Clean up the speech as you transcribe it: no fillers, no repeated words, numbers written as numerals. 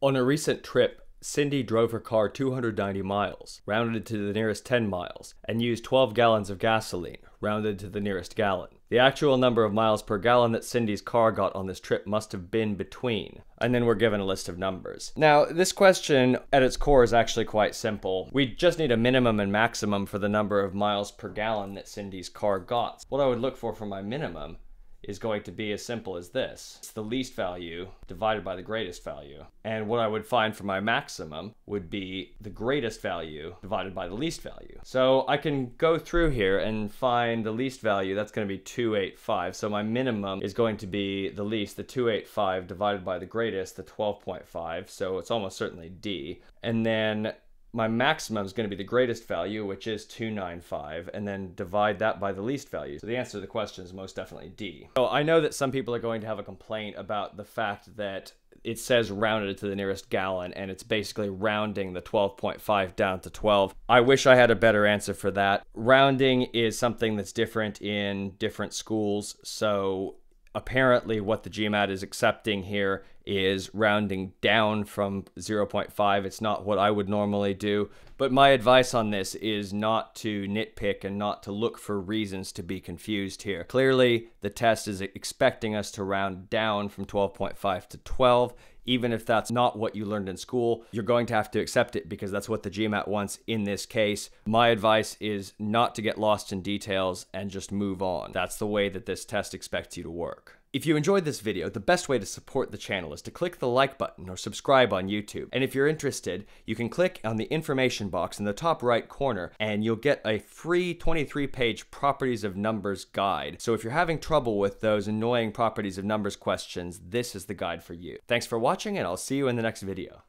On a recent trip, Cindy drove her car 290 miles, rounded to the nearest 10 miles, and used 12 gallons of gasoline, rounded to the nearest gallon. The actual number of miles per gallon that Cindy's car got on this trip must have been between. And then we're given a list of numbers. Now, this question at its core is actually quite simple. We just need a minimum and maximum for the number of miles per gallon that Cindy's car got. What I would look for my minimum is going to be as simple as this. It's the least value divided by the greatest value. And what I would find for my maximum would be the greatest value divided by the least value. So I can go through here and find the least value. That's going to be 285. So my minimum is going to be the least, the 285, divided by the greatest, the 12.5. So it's almost certainly D. And then my maximum is going to be the greatest value, which is 295, and then divide that by the least value. So the answer to the question is most definitely D. So I know that some people are going to have a complaint about the fact that it says rounded to the nearest gallon, and it's basically rounding the 12.5 down to 12. I wish I had a better answer for that. Rounding is something that's different in different schools, so apparently what the GMAT is accepting here is rounding down from 0.5. It's not what I would normally do, but my advice on this is not to nitpick and not to look for reasons to be confused here. Clearly, the test is expecting us to round down from 12.5 to 12. Even if that's not what you learned in school, you're going to have to accept it because that's what the GMAT wants in this case. My advice is not to get lost in details and just move on. That's the way that this test expects you to work. If you enjoyed this video, the best way to support the channel is to click the like button or subscribe on YouTube. And if you're interested, you can click on the information box in the top right corner and you'll get a free 23-page properties of numbers guide. So if you're having trouble with those annoying properties of numbers questions, this is the guide for you. Thanks for watching, and I'll see you in the next video.